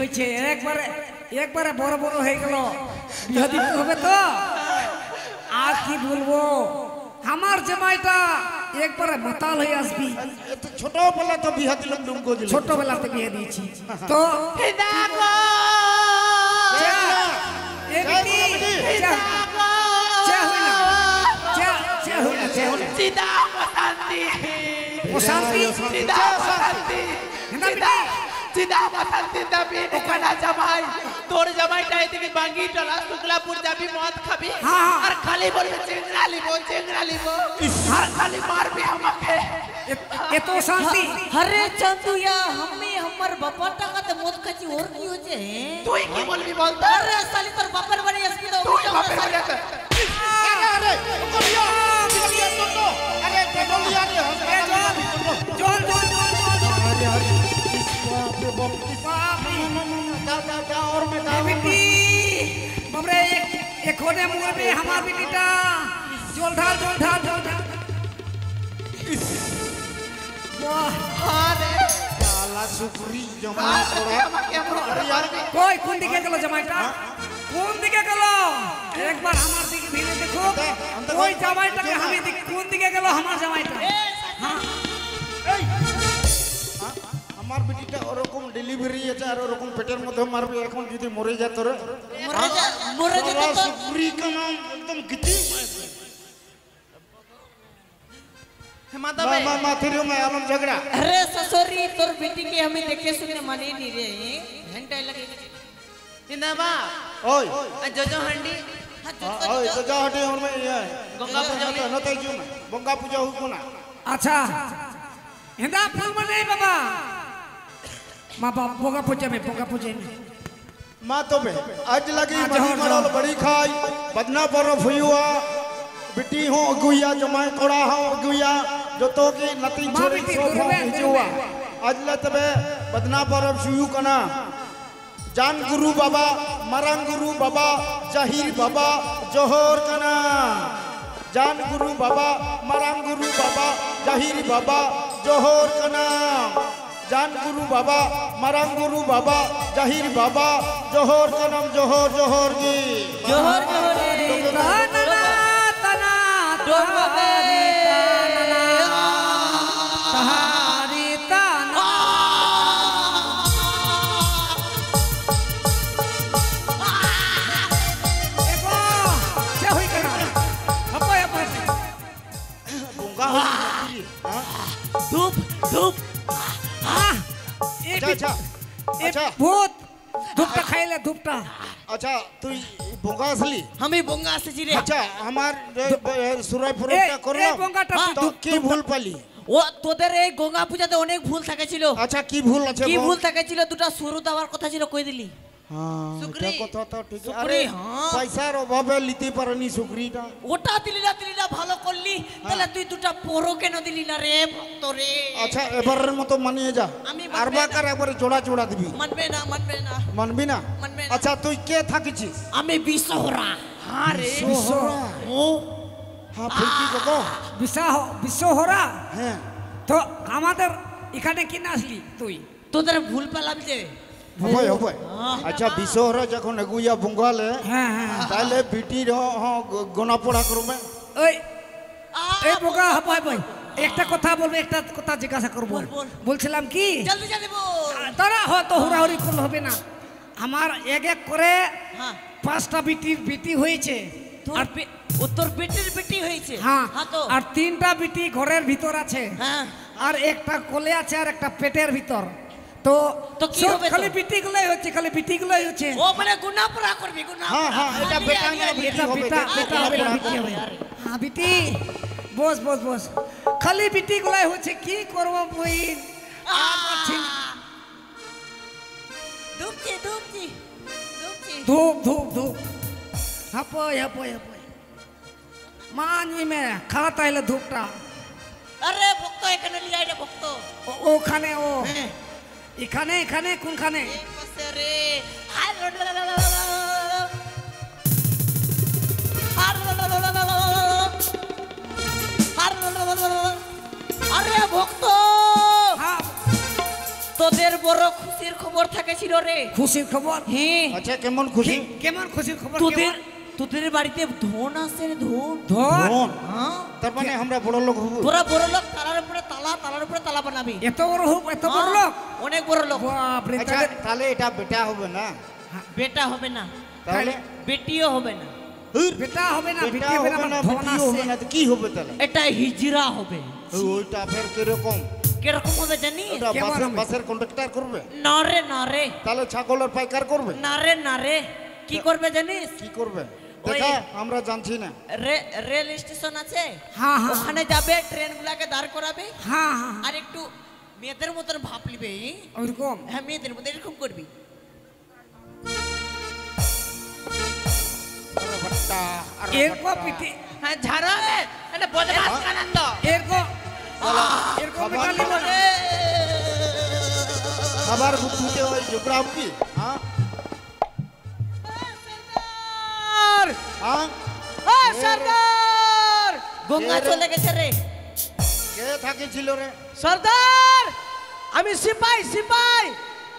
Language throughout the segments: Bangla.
হয়েছে একবারে একবারে বড় বড় হয়ে গেল বিয়ে দিতে হবে তো আর কি বলবো আমার জামাইটা একবারে মাতাল হয়ে আসবি ছোটবেলা তো বিয়ে দিলাম ডুমকো দিলাম ছোটবেলাতে বিয়ে দিয়েছি তো তোর জামাইটা এদিকে বাঙ্গি টলা শুক্লাপুর যাবি মদ খাবি আর খালি বলবে চেংড়া লিব আর খালি মারবি আমাকে এত শান্তি अरे चंदुया हमें हमर बापा टाका मत खाची और की हो जे তুই কি বলবি বল তো अरे साली तोर बापर बड़ी असली तो তুই বাপে বলে আরে আরে করিয়া তো আরে পেডলিয়া নি চল চল अरे अरे बाप रे बाप जा और मैं बेटी बाबरे एक होने मुंह में हमार बेटीटा जोल ढाल वाह আরে साला सुपरी जमा छोड़ा अरे यार कोई कौन दिखे गलो जमाईटा कौन दिखे गलो एक बार हमार दिखे भीने देखो कोई जमाईटा के हमें दिख कौन दिखे गलो हमार जमाईटा हां আমার বেটিটা ওরকম ডেলিভারি আছে আর ওরকম পেটের মধ্যে মারবে এখন যদি মরে যায় তোরে मरे जे तो सुपरी का नाम एकदम गिटी माता भाई मामा तेरे में आलम झगड़ा अरे ससुरी तोर बेटी के हमें देखे सुने माने नहीं रे घंटा लगे जिंदाबा ओए जोजो हंडी ओए तो जा हटे और मैं ये गंगा पूजा में न तय क्यों गंगा पूजा हो ना अच्छा हिंदा फूल में नहीं बाबा माँ बाप पोगा पूजे में माँ तो बे आज लगी मनी मरल बड़ी खाई बदना पर फुयुआ बिटी हो अगुया जमाई तोड़ा हो अगुया जो तो की नती छोड़ी सो हिजुआ आज ले तबे बदना पर फुयु कना जान गुरु बाबा मरंग गुरु बाबा जहीर बाबा जोहर कना जान गुरु बाबा मरंग गुरु बाबा जहीर बाबा जोहर कना जान गुरु बाबा मरंग गुरु बाबा जहीर बाबा जोहर कनम जोहर जोहर जी जोहर तना तहारी ताना एको क्या हुई करा अपो बुंगा हो धूप धूप हाँ अच्छा अच्छा भूत धूपटा खाइले धूपटा अच्छा तू बुंगा असली हमें बोंगा से जी रे अच्छा हमार सुराय फुरटा ए करलो बोंगाटा तो की भूल पाली ও তোদের এই গঙ্গা পূজাতে অনেক ভুল থাকেছিল अच्छा की भूल আছে কি ভুল থাকেছিল দুটো শুরু দেওয়ার কথা ছিল কই দিলি हां सुक्री। এটা কথা তো ঠিক सुक्री, আরে हाँ। পয়সার অভাবে লিতে পারনি সুক্রিটা ওটা দিলি না ভালো করলি তাহলে তুই দুটো পরো কেন দিলি না রে ভক্ত রে আচ্ছা এবারের মতো মানিয়ে যা আমি আর বাকার একবারে জোড়া জোড়া দিবি মানবে না মানবি না মানবে না। আচ্ছা তুই কে থাকিছিস আমি বিশ্বহরা হ্যাঁ রে ও হ্যাঁ ফুলকি গো বিশ্ব হরা হ্যাঁ তো আমাদের এখানে কি নাচলি তুই তোদের ভুল পেলাম যে হবে হবে আচ্ছা বিশোহরা যখন এগুয়া বুঙ্গালে হ্যাঁ হ্যাঁ তাহলে বিটির গোনা পড়া করবে ওই এই বোকা হাপাই ভাই একটা কথা বলবো একটা কথা জিজ্ঞাসা করবো বল। বলছিলাম কি জলদি জলদি বল তারা হয়তো হুড়াহুড়ি করলে হবে না আমার এক এক করে হ্যাঁ 5টা বিটি হয়েছে তোর তোর বেটির বেটি হয়েছে হ্যাঁ তো আর 3টা বিটি ঘরের ভিতর আছে হ্যাঁ আর একটা কোলে আছে আর একটা পেটের ভিতর তো তো কি সব হবে তো? খালি বিটিগুলোই হচ্ছে ও মানে গুনাহ পুরা করবি গুনাহ হ্যাঁ হ্যাঁ এটা বেটা না বিটি এটা হবে বেটা হবে না বিটি হবে হ্যাঁ বিটি বস খালি বিটিগুলাই হচ্ছে কি করব বই ধুপছি ধূপ হাপয় মানি মে খাওয়া তাইলে ধূপটা আরে ভক্ত এখানে লিয়ে আয় রে ভক্ত ওখানে ও এখানে কোনখানে এই পাশে রে আরে ভক্ত হ্যাঁ তোদের বড় খুশির খবর থাকেছিল রে। খুশির খবর? হ্যাঁ, আচ্ছা কেমন খুশি? কেমন খুশির খবর? তোদের তোদের বাড়িতে ধন আছে রে, ধন। ধন? ধন? হ্যাঁ, তার মানে আমরা বড় লোক হব? তোরা বড় লোক, তালার উপরে তালা, তালার উপরে তালা বানাবি। এত বড় হোক, এত বড় লোক? অনেক বড় লোক। বাপরে, আচ্ছা তাহলে এটা বেটা হবে না? বেটা হবে না, তাহলে বেটিও হবে না। বেটা হবে না, বেটা বেটি হবে না, হবে না, আমার ধন বেটিও হবে আছে। না, তো কি হবে তাহলে? এটা হিজরা হবে। ওইটা ফের কিরকম? কিরকম হবে জানি? ওটা কেমন বাসের হবে? বাসের কন্ট্রাক্টর করবে? না রে, না রে, তাহলে ছাগলের পাইকার করবে? না রে, না রে। কি করবে জানিস? কি করবে ওই- দেখা আমরা জানছি না। রেল স্টেশন আছে, হ্যাঁ, হ্যাঁ। ওখানে যাবে, ট্রেন গুলাকে দাঁড় করাবে, হ্যাঁ হ্যাঁ, আর একটু মেয়েদের মতন ভাব লিবে। ওইরকম। হ্যাঁ, মেয়েদের মতো এরকম করবি। আরে বাট্টা, আরে এরকম বাট্টা। পিটি, হ্যাঁ ঝাড়া রে, এটা বদমাস কানন্দ। এরকম এরকম খাবার বেটা লিব না। খাবার বুঝতে হয় জোগ্রাফ কি? হ্যাঁ হ্যাঁ সর্দার, গঙ্গা চলে গেছে রে। কে থাকিছিল রে? সর্দার, আমি সিপাই, সিপাই।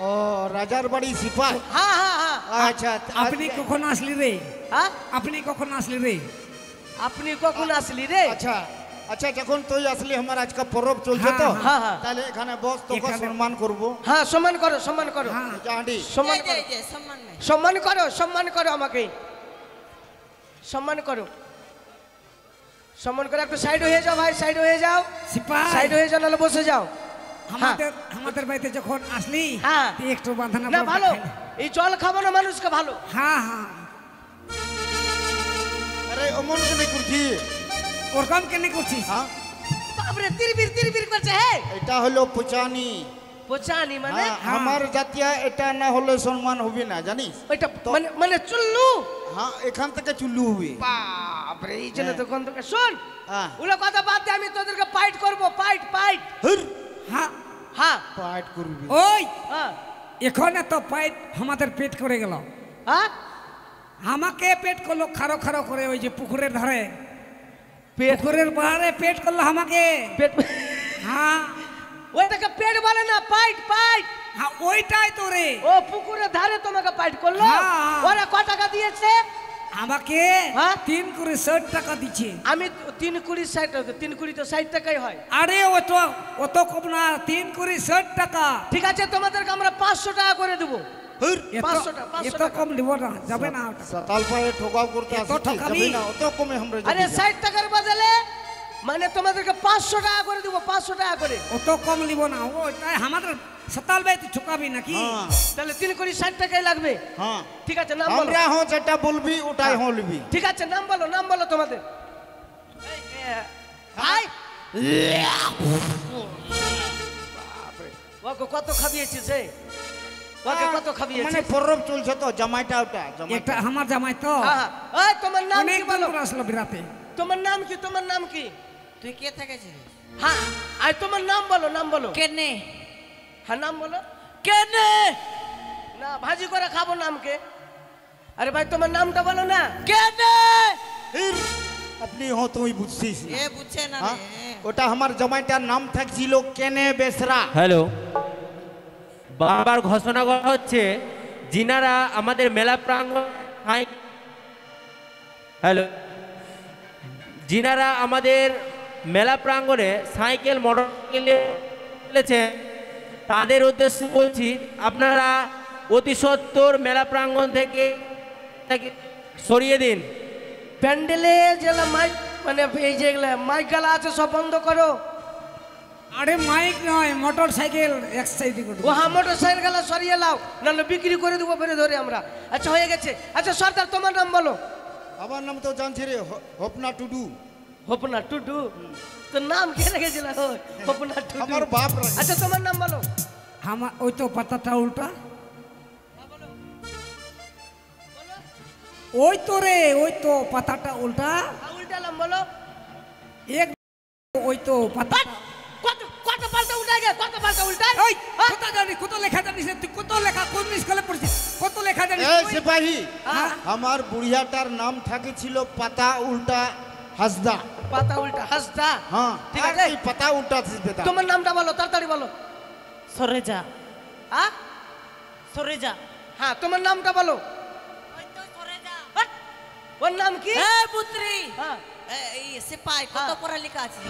ও রাজার বাড়ি সিপাই। হ্যাঁ হ্যাঁ হ্যাঁ আচ্ছা আপনি কখন আসলি রে? হ্যাঁ, আপনি কখন আসলি রে? আপনি কখন আসলি রে? আচ্ছা আচ্ছা যখন তুই আসলি আমার আজকে পরব চলছে তো, হ্যাঁ, হ্যাঁ। তাহলে এখানে বস তোকে এখানে- সম্মান করবো। হ্যাঁ, সম্মান করো, সম্মান করো, হ্যাঁ। জাহাডি সম্মান এই যে, করো, এই যে, সম্মান নাই। সম্মান করো, সম্মান করো আমাকে, সম্মান করো, সম্মান করে একটু সাইড হয়ে যাও ভাই, সাইড হয়ে যাও, সিপাই, সাইড হয়ে যাও, নাহলে বসে যাও। আমাদের বাড়িতে যখন আসলি হ্যাঁ। তুই একটু বাঁধানা না পরোটা ভালো, খাইলি। এই জল খাবানো মানুষকে ভালো। হ্যাঁ হ্যাঁ, আরে অমন কেন করছি? ওরকম কেন করছিস? হ্যাঁ বাপরে, তিরবির তিরবির করছে। হে, এটা হলো পচানি। পোচানি মানে? হ্যাঁ, আমার জাতীয় এটা না হলে সম্মান হবে না জানিস? ওইটা মানে মানে চুল্লু। হ্যাঁ এখান থেকে চুল্লু হবে। বাপরে, এই জন্য তো গন্ধ। শোন, হ্যাঁ ওগুলো কথা বাদ দে, আমি তোদেরকে ফাইট করবো, ফাইট ফাইট। হুর, হ্যাঁ হ্যাঁ পাইট করবি। ওই হ্যাঁ এখানে তো পাইট আমাদের পেট করে গেল। হ্যাঁ, আমাকে পেট করলো খারো খারো করে, ওই যে পুকুরের ধারে, পেট পুকুরের বাহারে পেট করলো আমাকে। পেট, হ্যাঁ ওইটাকে পেট বলে না, ফাইট ফাইট। হ্যাঁ, ওইটাই তো রে। ও পুকুরের ধারে তোমাকে ফাইট করলো। হ্যাঁ। ওরা কত টাকা দিয়েছে? আমাকে হ্যাঁ? 3 করে 60 টাকা দিচ্ছে। আমি 3 কুড়ি 60, 3 কুড়ি তো 60 টাকাই হয়। আরে অত কম না, 3 করে 60 টাকা। ঠিক আছে, তোমাদেরকে আমরা 500 টাকা করে দেবো। হুর, এত 500 টাকা, 500 এত টাকা। কম দিব না, যাবে না ওটা। তাল পায়ে ঠোকাও করতে এত আসছি ঠকাবি? যাবি না, অত কমে আমরা যাবি আরে না। 60 টাকার বদলে মানে তোমাদেরকে 500 টাকা করে দেবো, 500 টাকা করে। অত কম নিব না, ওটাই আমাদের সতাল ভাই, তুই ঠকাবি নাকি? হ্যাঁ তাহলে 3 কুড়ি 60 টাকাই লাগবে। হ্যাঁ ঠিক আছে, নাম বলো। আমরা হ্যাঁ যেটা বলবি ওটাই হ্যাঁ লিবি। ঠিক আছে, নাম বলো, নাম বলো তোমাদের। ভাই, ওকে কত খাবিয়েছিস রে? ওকে কত মানে খাবিয়েছিস? পরব চলছে তো, জামাইটা ওটা জামাইটা। এটা আমার জামাই তো, হ্যাঁ, এই তোমার নাম অনেক কি বলো? বলো আসলো বিরাতে। তোমার নাম কি? তোমার নাম কি? তুই কে থাকেছিস? হ্যাঁ, আর তোমার নাম বলো, নাম বলো। কেনে? হ্যাঁ, নাম বলো। কেনে? না, ভাজি করে খাবো নামকে। আরে ভাই, তোমার নামটা বলো না। কেনে? হির, আপনি হ্যাঁ তুই বুঝছিস না। এ বুঝছে না হ্যাঁ? রে। ওটা আমার জামাইটার নাম থাকছিল কেনে বেসরা। হ্যালো, বারবার ঘোষণা করা হচ্ছে যিনারা আমাদের মেলা প্রাঙ্গণ, হ্যালো, যিনারা আমাদের মেলা প্রাঙ্গণে সাইকেল মোটরসাইকেলে চলেছেন তাদের উদ্দেশ্যে বলছি, আপনারা অতি সত্বর মেলা প্রাঙ্গণ থেকে তাকে সরিয়ে দিন। প্যান্ডেলে যেগুলো মাইক মানে এই যেগুলো মাইক গালা আছে সব বন্ধ করো। আরে মাইক নয়, মোটর সাইকেল এক সাইডে করে ও হ্যাঁ, মোটর সাইকেল গালা সরিয়ে লাও, নাহলে বিক্রি করে দেবো ফেরে ধরে আমরা। আচ্ছা, হয়ে গেছে। আচ্ছা সর্দার, তোমার নাম বলো। আমার নাম তো জানছি রে, হপনা টুডু। হোপনা টুডু? তোর নাম কে রেখেছিল? হোপনা টুডু আমার বাপ রাখে। আচ্ছা, তোমার নাম বলো। আমার ওই তো পাতাটা উল্টা, ওই তো রে, ওই তো পাতাটা উল্টা, উল্টা নাম বলো। এক ওই তো পাতা। কত কত পাল্টা উল্টা গে, কত পাল্টা উল্টা? ওই কত জানি, কত লেখা জানিস তুই? কত লেখা, কোন স্কুলে পড়ছিস? কত লেখা জানিস এই তুই? সিপাহী, হ্যাঁ? আমার বুড়িয়াটার নাম থাকেছিল পাতা উল্টা হাসদা। পাতা উল্টা হাসদা। হ্যাঁ ঠিক আর আছে। এই পাতা উল্টা হাসদা। তোমার নামটা বলো, তাড়াতাড়ি বলো। সরে যা। হ্যাঁ, সরে যা। হ্যাঁ তোমার নামটা বলো। ওই তো সরে যা। ওর নাম কি? এই পুত্রী, হ্যাঁ এই সিপাই কত পড়ালেখা আছে?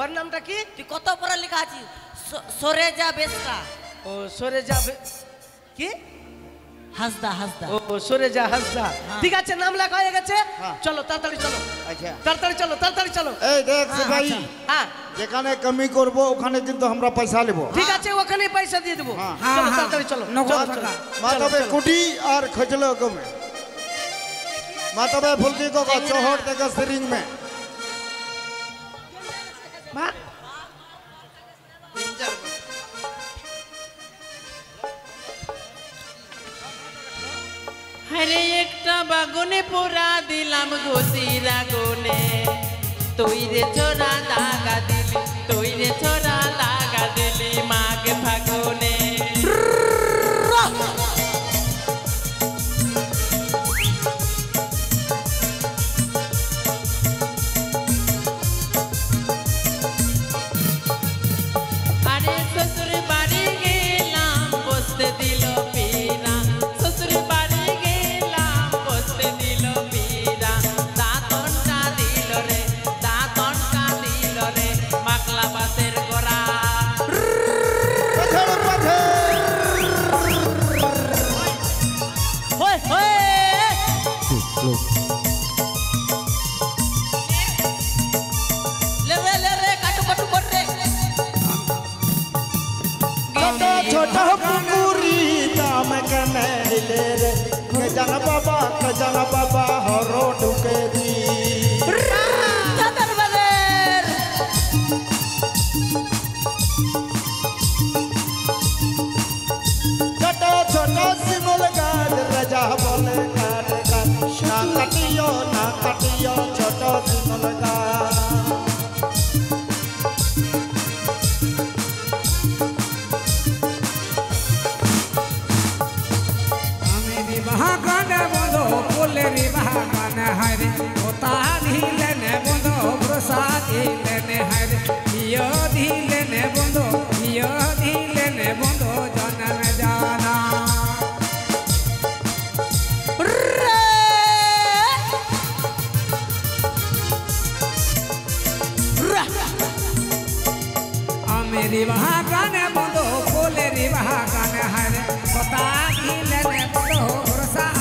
ওর নামটা কি? তুই কত পড়ালেখা আছে? সরে যা বেশরা। ও সরে যাবে কি? হাসদা হাসদা। ও সরে যা হাসদা। ঠিক আছে নাম লেখা হয়ে গেছে। হ্যাঁ। চলো তাড়াতাড়ি চলো, আচ্ছা তাড়াতাড়ি চলো, তাড়াতাড়ি চলো। এই দেখ ভাই, হ্যাঁ যেখানে কমি করব ওখানে কিন্তু আমরা পয়সা নেব। ঠিক আছে ওখানে পয়সা দিয়ে দেবো। হ্যাঁ। চলো তাড়াতাড়ি চলো, নগদ চলো, টাকা। চলো। মাতবে কুটি আর खजलो गमे मातबे फुलकी को चोहट देगा सिरिंग में হরে একটা বাগুনে পোড়া দিলাম ঘষির আগুনে, তুই রে ছোড়া লাগা দিলি, তুই রে ছোড়া লাগা দিলি মাঘ ফাগুনে। আরে শ্বশুর বাড়ি গেলাম বসতে দিল পীরা, শ্বশুর বাড়ি গেলাম বসতে দিল পীরা, দাঁতনটা দিল রে, দাঁতনটা দিল রে মাকলা বাসের গোড়া। पछड़ पछड़ ওই ওই লে রে কাটু কাটু কর রে। छोटा छोटा कुकुरी दाम कने हिले रे के जन बाबा हरो ढुके दी দাদার বাজার। छोटा छोटा सिमल गाज रजा बोले काट काट ना कटियो छोटा सिमल गाज আমি বিবাহ গানে বন্ধ বলে বিবাহ গানে হারে ওতা দিলেনে বন্ধ প্রসাদ দিলেনে হারে ইয় দিলেনে বন্ধ ইয় দিলেনে বন্ধ জনম জানা আমি বিবাহ গানে বন্ধ বলে বিবাহ গানে হারে ওতা দিলেনে বন্ধ প্রসাদ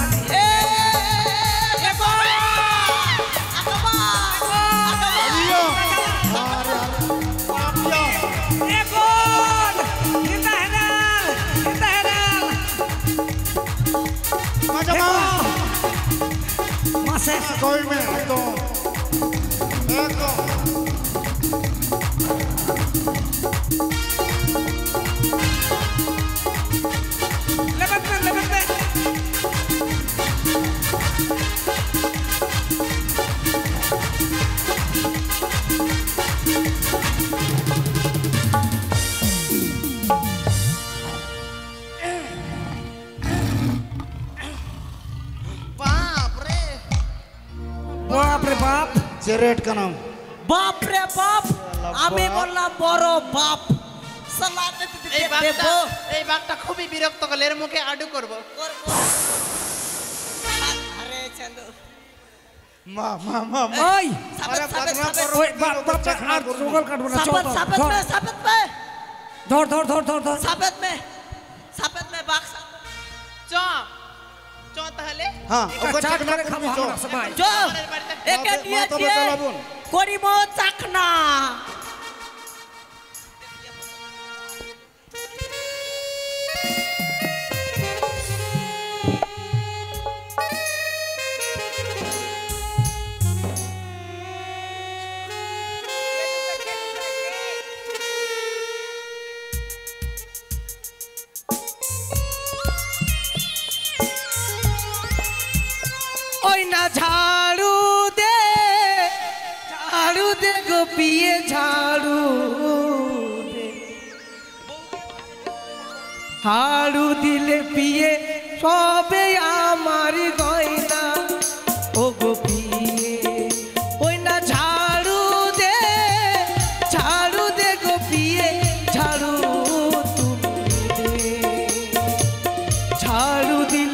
कोई में तो देखो बाप रे বাপ রে বাপ चेरेट का नाम বাপ রে বাপ, আমি বললাম বড় বাপ। সালাতে এই দেব বাঘটা, এই বাঘটা খুবই বিরক্ত করলে, এর মুখে আডু করবো। আরে চলো माँ माँ माँ ওই अरे बदना पर ওই বাপ বাপ আর জঙ্গল কাটবো না চল সাপত সাপত মে সাপত মে ধর ধর ধর ধর ধর সাপত মে বাঘ চ চ তাহলে हाँ এটা চাট করে খাবো আমরা সবাই जो আমাদের বাড়িতে একে মা- নিয়ে মা তো দিয়ে বেতলাবুন। করিম চাকনা। ওই না ঝাড়ু দে গো পিয়ে ঝাড়ু দে, ঝাড়ু দিলে পিয়ে সবে আমার গয়না ও গো পিয়ে। ওই না ঝাড়ু দে গো পিয়ে ঝাড়ু তুমি দে, দিলে